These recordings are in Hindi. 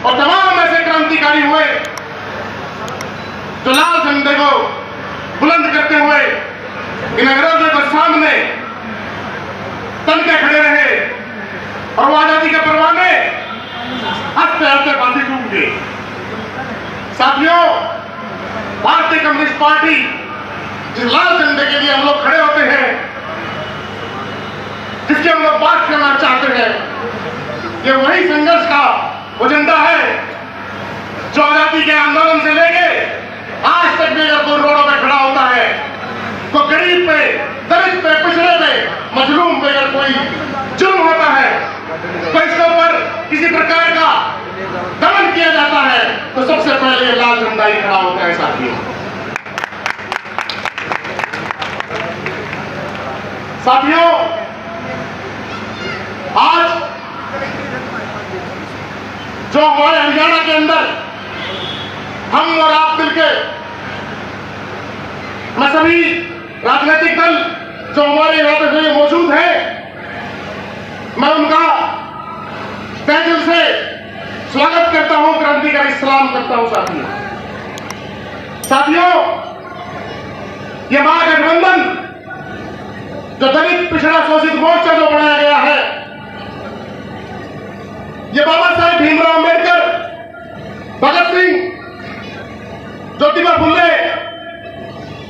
और तमाम ऐसे क्रांतिकारी हुए जो लाल झंडे को बुलंद करते हुए इन अंग्रेजों के सामने तन के खड़े रहे और वो आजादी के परवाने हंसते हंसते फांसी चूक गए। साथियों, भारतीय कम्युनिस्ट पार्टी जिस लाल झंडे के लिए हम लोग खड़े होते हैं, जिसकी हम लोग बात करना चाहते हैं, ये वही संघर्ष का एजेंडा है जो आजादी के आंदोलन से लेके आज तक भी अगर कोई रोडों पे खड़ा होता है तो गरीब पे, दलित पे, पिछड़े पे, मजलूम पे अगर कोई जुर्म होता है तो इसके ऊपर किसी प्रकार का दमन किया जाता है तो सबसे पहले लाल झंडा ही खड़ा होता है। साथियों, आज जो हमारे हरियाणा के अंदर हम और आप मिलकर, मैं सभी राजनीतिक दल जो हमारे यहाँ पे मौजूद है, मैं उनका तहे दिल से स्वागत करता हूं, क्रांतिकारी सलाम करता हूं। साथियों, ये महागठबंधन जो दलित पिछड़ा शोषित मोर्चा जो बनाया गया है, ये बाबा साहेब भीमराव अम्बेडकर, भगत सिंह, ज्योतिबा फुले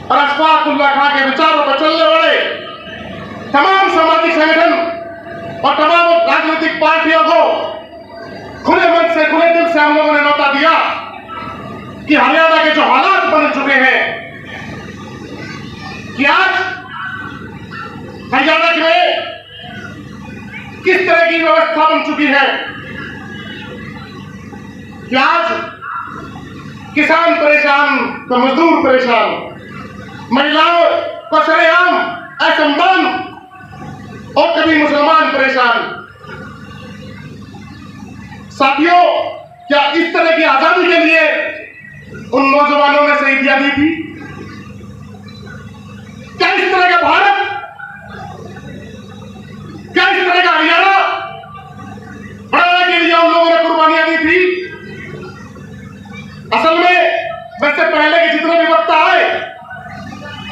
और अशफाक उल्लाह खां के विचारों पर चलने वाले तमाम सामाजिक संगठन और तमाम राजनीतिक पार्टियों को खुले मन से, खुले दिल से हम लोगों ने न्योता दिया कि हरियाणा के जो हालात बन चुके हैं, कि आज हरियाणा में किस तरह की व्यवस्था बन चुकी है कि आज किसान परेशान तो मजदूर परेशान, महिलाओं को सरेआम असम्मान और कभी मुसलमान परेशान। साथियों, क्या इस तरह की आजादी के लिए उन नौजवानों ने शहीदियां दी थी? क्या इस तरह का भारत, क्या इस तरह का हरियाणा बनाने के लिए उन लोगों ने कुर्बानियां दी थी? असल में वैसे पहले के जितने भी वक्ता आए,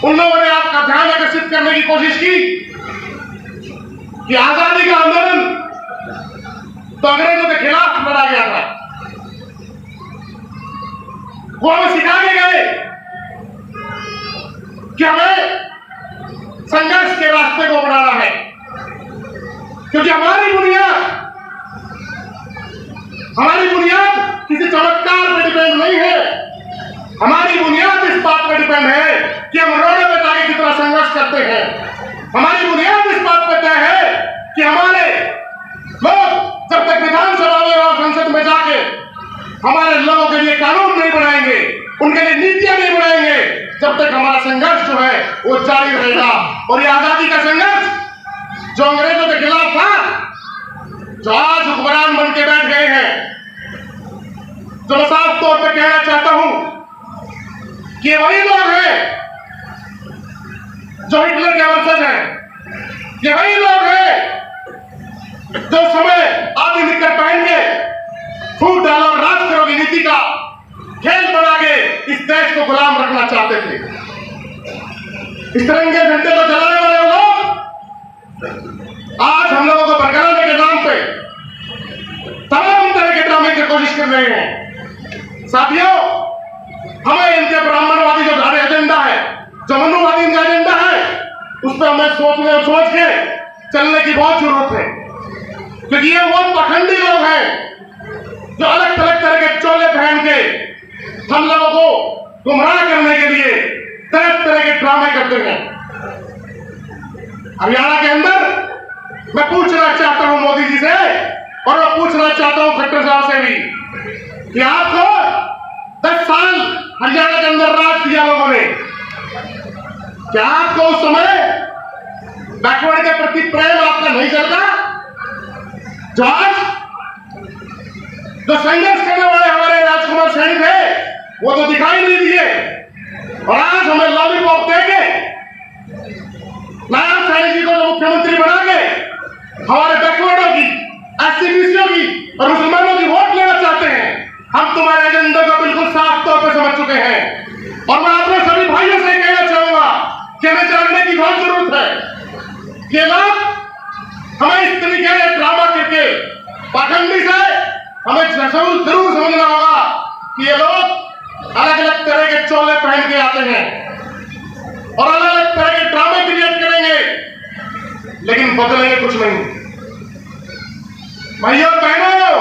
उन लोगों ने आपका ध्यान आकर्षित करने की कोशिश की कि आजादी का आंदोलन तो अंग्रेजों के खिलाफ लड़ा गया था, वो हमें सिखाए गए कि हमें संघर्ष के रास्ते को बनाना है, क्योंकि हमारी बुनियाद किसी चमत्कार पर डिपेंड नहीं है। हमारी बुनियाद इस बात पर डिपेंड है कि हम रोडों में जाके कितना संघर्ष करते हैं। हमारी बुनियाद इस बात पर तय है कि हमारे लोग जब तक विधानसभा में और संसद में जाके हमारे लोगों के लिए कानून नहीं बनाएंगे, उनके लिए नीतियां नहीं बनाएंगे, जब तक हमारा संघर्ष जो है वो जारी रहेगा। और ये आजादी का संघर्ष जो अंग्रेजों के खिलाफ था, जो आज हुक्मरान बन के बैठ गए हैं, जो मैं साफ तौर पर कहना चाहता हूं कि वही लोग हैं जो हिटलर के वंशज हैं, ये वही लोग हैं जो समय आदि निकल पहन के फूट डालो और राज करो की नीति का खेल बना के इस देश को गुलाम रखना चाहते थे। इस तिरंगे झंडे को जलाने वाले लोग आज हम लोगों को भड़काने के नाम पे तमाम तरह के ड्रामे की कोशिश कर रहे हैं। साथियों, हमें इनके ब्राह्मणवादी जो एजेंडा है, जो मनुवादी इनका एजेंडा है, उस पर हमें सोच के चलने की बहुत जरूरत है, क्योंकि ये वो पखंडी लोग हैं जो अलग अलग तरह के चोले पहन के हम लोगों को गुमराह करने के लिए तरह तरह के ड्रामे करते हैं। हरियाणा के अंदर मैं पूछना चाहता हूं मोदी जी से, और मैं पूछना चाहता हूं खट्टर साहब से भी, कि आपको 10 साल हरियाणा के अंदर राज दिया लोगों ने, क्या आपको उस समय बैकवर्ड के प्रति प्रेम आपका नहीं चलता? जो आज जो संघर्ष करने वाले हमारे राजकुमार सैनिक थे वो तो दिखाई नहीं दिए, और आज हमें लॉलीपॉप देके नारायण सैनी जी को जो मुख्यमंत्री बना के हमारे बैकवर्डों की, एससी बीसीओं की और मुसलमानों की वोट लेना चाहते हैं। हम तुम्हारे एजेंडे को बिल्कुल साफ तौर पर समझ चुके हैं और मैं अपने सभी भाइयों से कहना चाहूंगा कि हमें जानने की बहुत जरूरत है कि लोग हमें इस तरीके से ड्रामा करके पाखंडी से हमें जरूर समझना होगा कि ये लोग अलग अलग तरह के चोले पहन के आते हैं और अलग अलग तरह के ड्रामे क्रिएट करेंगे, लेकिन बदलेंगे कुछ नहीं। भाइयों बहनों,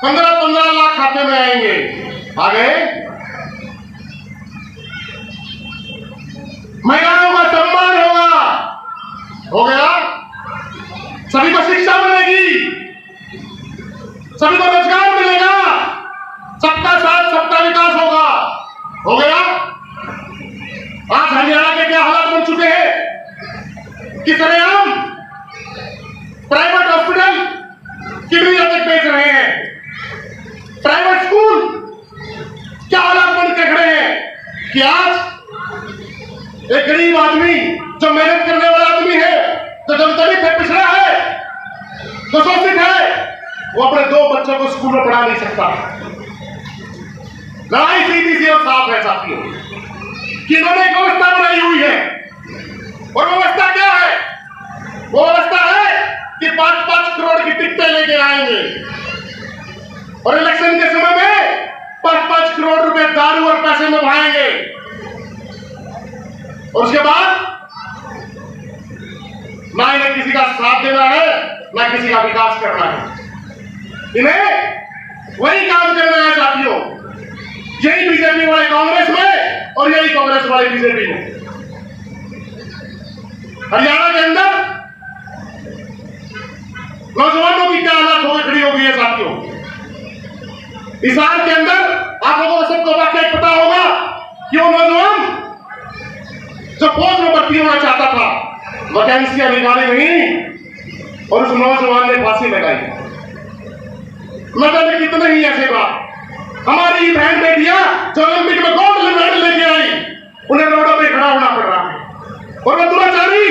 15-15 लाख खाते में आएंगे, आ गए। महिलाओं का सम्मान होगा, हो गया। सभी को शिक्षा मिलेगी, सभी को रोजगार मिलेगा, सबका साथ सबका विकास होगा, हो गया। आज हरियाणा के क्या हालात बन चुके हैं कि सरेआम प्राइवेट हॉस्पिटल किडनी तक बेच रहे हैं, प्राइवेट स्कूल क्या हालात बन के खड़े हैं कि आज एक गरीब आदमी जो मेहनत करने वाला आदमी है, तो जो दलित है, पिछड़ा है, जो शोषित है, वो अपने 2 बच्चों को स्कूल में पढ़ा नहीं सकता। लड़ाई सीधी सी और साफ है साथियों कि इन्होंने एक व्यवस्था बनाई हुई है और व्यवस्था क्या है? वो व्यवस्था है कि 5-5 करोड़ की टिकटें लेके आएंगे और इलेक्शन के समय में 5-5 करोड़ रुपए दारू और पैसे में बहाएंगे और उसके बाद ना इन्हें किसी का साथ देना है, ना किसी का विकास करना है। इन्हें वही काम करना है साथियों, यही बीजेपी वाले कांग्रेस में और यही कांग्रेस वाले बीजेपी में। हरियाणा के अंदर नौजवानों की क्या हालत होकर खड़ी हो गई है साथियों। हिसार के अंदर आप लोगों को सबको वाकई पता होगा कि वो नौजवान जो फौज में भर्ती होना चाहता था, वैकेंसियां निकाली नहीं और उस नौजवान ने फांसी लगाई। न जाने कितने ही ऐसे बात। हमारी बहन बेटियां जो ओलंपिक में गोल्ड मेडल लेके आई, उन्हें रोडों पे खड़ा होना पड़ रहा है और वो दुराचारी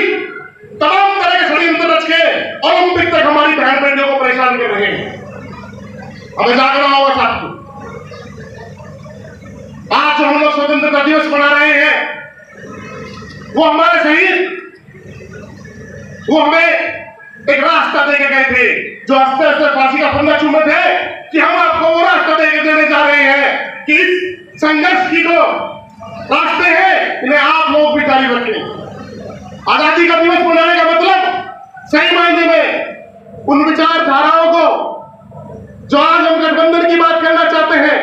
तमाम तरह के षड्यंत्र रच के ओलंपिक तक हमारी बहन बेटियों को परेशान कर रहे हैं। हमें जागना होगा साथियों। आज जो हम लोग स्वतंत्रता दिवस मना रहे हैं, वो हमारे शहीद, वो हमें एक रास्ता देके गए थे, जो हंसते हंसते फांसी का फंदा चूमे थे कि हम आपको वो रास्ता देने जा रहे हैं कि इस संघर्ष की जो रास्ते हैं इन्हें आप लोग भी जारी रखें। आजादी का दिवस मनाने का मतलब सही मायने में उन विचारधाराओं को जो आज हम गठबंधन की बात करना चाहते हैं,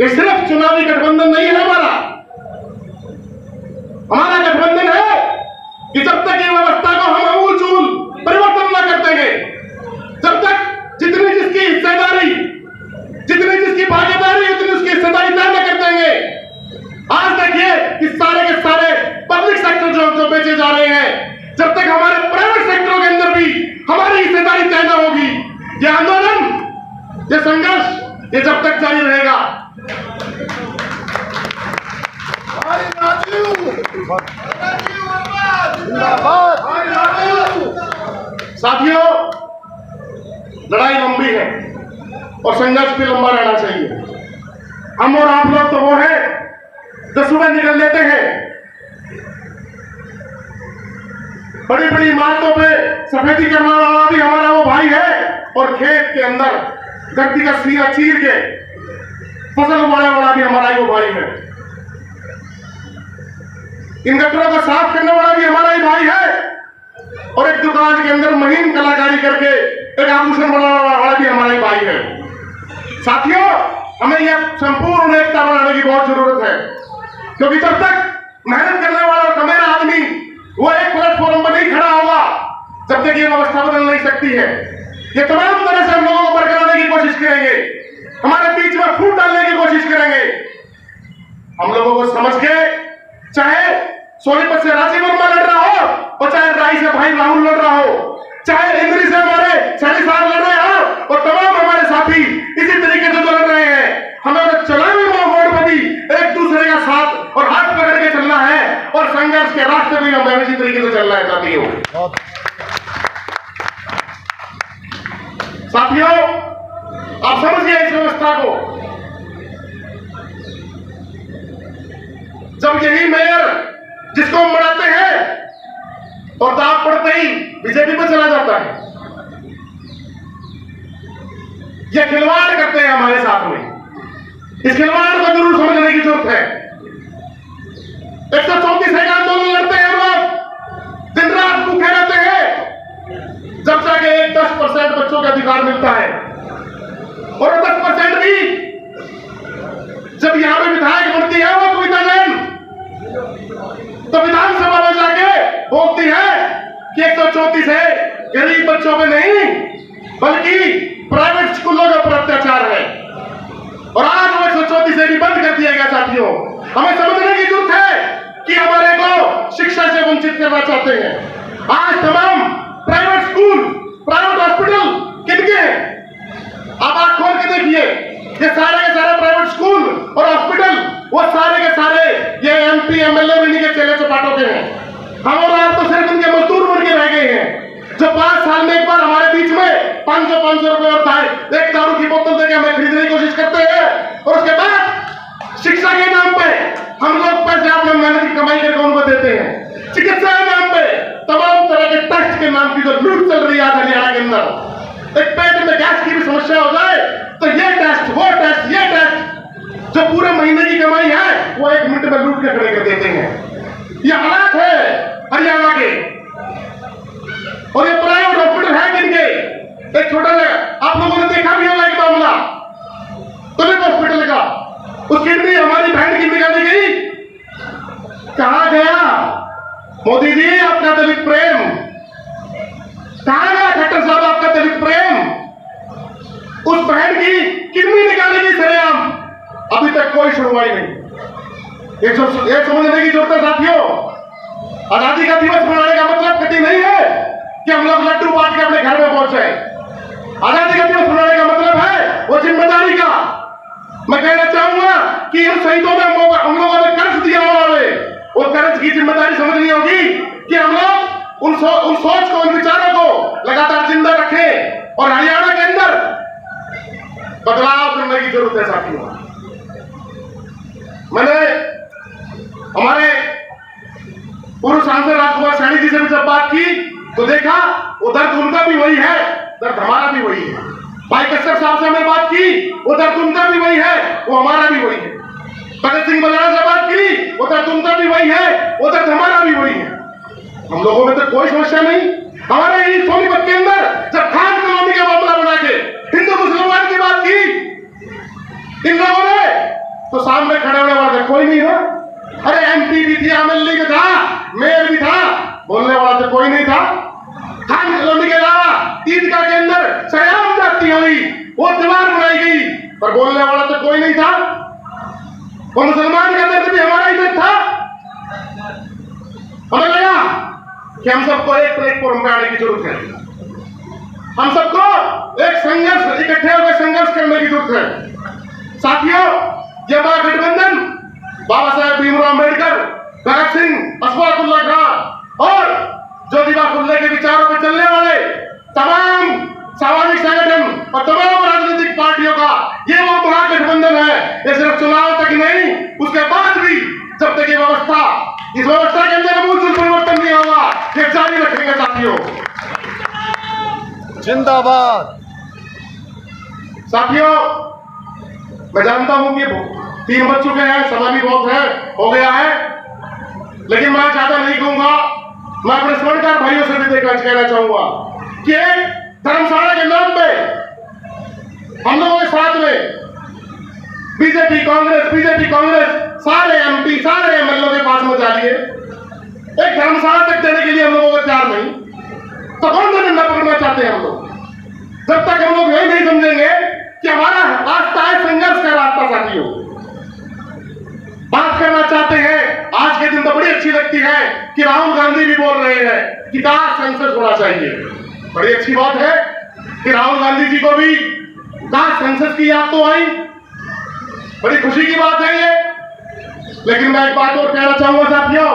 ये सिर्फ चुनावी गठबंधन नहीं है हमारा गठबंधन है कि जब तक ये व्यवस्था को हम अमूलचूल परिवर्तन न कर देंगे, जब तक जितनी जिसकी हिस्सेदारी, जितनी जिसकी भागीदारी, उतनी उसकी हिस्सेदारी तय न कर देंगे। आज देखिए कि सारे के सारे पब्लिक सेक्टर जो बेचे जा रहे हैं, जब तक हमारे प्राइवेट सेक्टरों के अंदर भी हमारी हिस्सेदारी तय न होगी, ये आंदोलन, ये संघर्ष, ये जब तक जारी रहेगा। साथियों, लड़ाई लंबी है और संघर्ष भी लंबा रहना चाहिए। हम और आप लोग तो वो है जो सुबह निकल लेते हैं, बड़ी बड़ी इमारतों पे सफेदी करने वाला भी हमारा वो भाई है और खेत के अंदर धरती का सीना चीर के फसल उगाने वाला भी हमारा ही वो भाई है। इन गटरों को साफ करने वाला भी हमारा ही भाई है और एक दुकान के अंदर महीन कलाकारी करके एक आभूषण बनाने वाला भी हमारा ही भाई है। साथियों, हमें यह संपूर्ण एकता बनाने की बहुत जरूरत है, क्योंकि जब तक मेहनत करने वाला और कमेरा आदमी वो एक प्लेटफॉर्म पर नहीं खड़ा होगा, जब तक ये व्यवस्था बदल नहीं सकती है। ये तमाम तरह से हम लोगों को बरकराने की कोशिश करेंगे, हमारे बीच में फूट डालने की कोशिश करेंगे। हम लोगों को समझ के, चाहे सोनीपत से राजीव वर्मा लड़ रहा हो और चाहे राई से भाई राहुल लड़ रहा हो, चाहे इंद्री से हमारे शैली साहब लड़ रहे हो और तमाम हमारे साथी इसी तरीके से जो लड़ रहे हैं, हमें चुनावी मोड़ पर भी एक दूसरे का साथ और हाथ पकड़ के चलना है और संघर्ष के रास्ते में हमें इसी तरीके से चलना है। साथियों, आप समझिए इस व्यवस्था को। जब यही मेयर जिसको हम मनाते हैं और दाव पड़ते ही बीजेपी पर चला जाता है, ये खिलवाड़ करते हैं हमारे साथ में। इस खिलवाड़ को जरूर समझने की जरूरत है। 134 का आंदोलन लड़ते हैं हम लोग, दिन रात भूखे रहते हैं, जब जाके 10% बच्चों का अधिकार मिलता है। और 10% भी जब यहां पे विधायक बनती है वो कविता जैन, तो विधानसभा में जाके बोलती है कि 134 है गरीब बच्चों पे नहीं बल्कि प्राइवेट स्कूलों के ऊपर अत्याचार है। और आज वो 134 से भी बंद कर दिया गया। साथियों, हमें समझने की जरूरत है कि हमारे को शिक्षा से वंचित करना चाहते हैं। आज तमाम प्राइवेट स्कूल, प्राइवेट हॉस्पिटल किनके हैं? आप आंख खोल के देखिए, ये सारे के सारे प्राइवेट स्कूल और हॉस्पिटल वो सारे के सारे ये एमपी एमएलए इन्हीं के चेले चपाटों के हैं। हम और आप तो सिर्फ इनके मजदूर बन के रह गए हैं, जो 5 साल में एक बार हमारे बीच में 500 रुपए और एक दारू की बोतल देकर हमें खरीदने की कोशिश करते हैं। और उसके बाद शिक्षा के नाम पे हम लोग पैसे अपने मेहनत की कमाई करके उनको देते हैं। चिकित्सा के नाम पे तमाम तरह के टेस्ट के नाम की जो लूट चल रही है हरियाणा के अंदर, एक पेट में गैस की भी समस्या हो जाए तो ये टेस्ट वो टेस्ट ये टेस्ट, जो पूरे महीने की कमाई है वो 1 मिनट में लूट के खड़े कर देते हैं। ये हालात है हरियाणा के। और ये प्राइवेट हॉस्पिटल है किनके? एक छोटा आप लोगों ने देखा भी होगा एक मामला तुलिप हॉस्पिटल का, उस किडनी हमारी बहन की निकाली गई, कहां गया मोदी जी आपका दलित प्रेम? कहां गया खट्टर साहब आपका दलित प्रेम? उस बहन की किडनी निकाली गई सरेआम, अभी तक कोई सुनवाई नहीं। एक समझने की जरूरत है साथियों, आजादी का दिवस मनाने का मतलब कभी नहीं है कि हम लोग लड्डू बांट के अपने घर में पहुंच जाए। आजादी का दिवस मनाने का मतलब है वो जिम्मेदारी का। मैं कहना चाहूंगा कि इन शहीदों ने हम लोगों ने कर्ज दिया हुआ है, वो कर्ज की जिम्मेदारी समझनी होगी कि हम लोग उन सोच को, उन विचारों को लगातार जिंदा रखें और हरियाणा के अंदर बदलाव करने की जरूरत है साथियों। मैंने हमारे पूर्व सांसद राजकुमार सैनी जी से भी जब बात की तो देखा वो दर्द उनका भी वही है, दर्द हमारा भी वही है। भाई कश्यप साहब से हमने बात की, वो दर्द उनका भी वही है, वो हमारा भी वही है। भगत सिंह बलाना से बात की, वो दर्द उनका भी वही है, वो दर्द हमारा भी वही है। हम लोगों में तो कोई समस्या नहीं। हमारे ही सोनीपत के अंदर जब खान कॉलोनी का मामला बना के हिंदू मुसलमान की बात की इन लोगों ने, तो सामने खड़े होने वाला कोई नहीं है। अरे एमपी भी थी, एमएलए भी था, मेयर भी था, बोलने वाला तो कोई नहीं था। खान कॉलोनी के अलावा ईदगाह के अंदर सरेआम जाती हुई वो दीवार बनाई गई, पर बोलने वाला तो कोई नहीं था। वो मुसलमान का दर्द भी हमारा ही दर्द था। हमें लगा कि हम सबको एक प्लेटफॉर्म पे आने की जरूरत है, हम सबको एक संघर्ष, इकट्ठे होकर संघर्ष करने की जरूरत है। साथियों, यह महागठबंधन बाबा साहेब भीमराव अम्बेडकर, भगत सिंह, अशफाकुल्लाह खां और ज्योतिबा फुले के विचारों पर चलने वाले तमाम सामाजिक संगठन और तमाम राजनीतिक पार्टियों का ये वो महागठबंधन है। ये सिर्फ चुनाव तक नहीं, उसके बाद भी जब तक ये व्यवस्था, इस व्यवस्था के अंदर मूलभूत परिवर्तन नहीं होगा, ये जारी रखेंगे साथियों। जिंदाबाद। साथियों, मैं जानता हूं कि 3 बज चुके हैं, समय भी बहुत है, हो गया है, लेकिन मैं ज्यादा नहीं कहूंगा। मैं अपने स्वर्णकार भाइयों से भी कहना चाहूंगा कि धर्मशाला के नाम पे हम लोगों के साथ में बीजेपी कांग्रेस सारे एमपी, सारे एमएलए के पास में जा लिए, एक धर्मशाला तक देने के लिए हम लोगों को तैयार नहीं, तो कौन सा डंडा पकड़ना चाहते हैं हम लोग? जब तक हम लोग यही नहीं समझेंगे कि हमारा रास्ता है संघर्ष का रास्ता। साथियों, बात करना चाहते हैं, आज के दिन तो बड़ी अच्छी लगती है कि राहुल गांधी भी बोल रहे हैं कि कास्ट सेंसस होना चाहिए। बड़ी अच्छी बात है कि राहुल गांधी जी को भी कास्ट सेंसस की याद तो आई, बड़ी खुशी की बात है ये। लेकिन मैं एक बात और कहना चाहूंगा साथियों,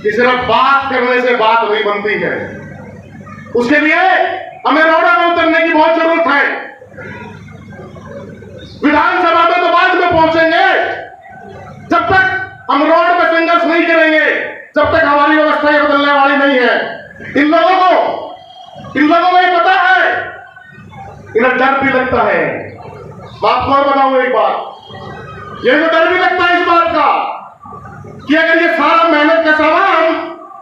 कि सिर्फ बात करने से बात नहीं बनती है, उसके लिए हमें रोडों में उतरने की बहुत जरूरत है। विधानसभा में तो बाद में पहुंचेंगे। जब तक हम रोड पे संघर्ष नहीं करेंगे, जब तक हमारी व्यवस्था ये बदलने वाली नहीं है। इन लोगों को ये पता है, इन्हें डर भी लगता है। मैं आपको और बताऊं एक बात, ये जो डर भी लगता है इस बात का कि अगर ये सारा मेहनत का सामान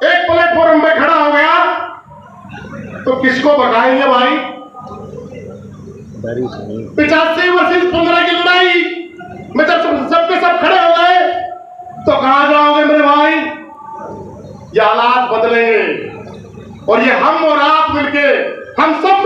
एक प्लेटफॉर्म पे खड़ा हो गया तो किसको भगाएंगे भाई? 85 वर्सेस 15 की लड़ाई में जब सबके सब खड़े हो गए तो कहां जाओगे मेरे भाई? ये हालात बदलेंगे और ये हम और आप मिलके, हम सब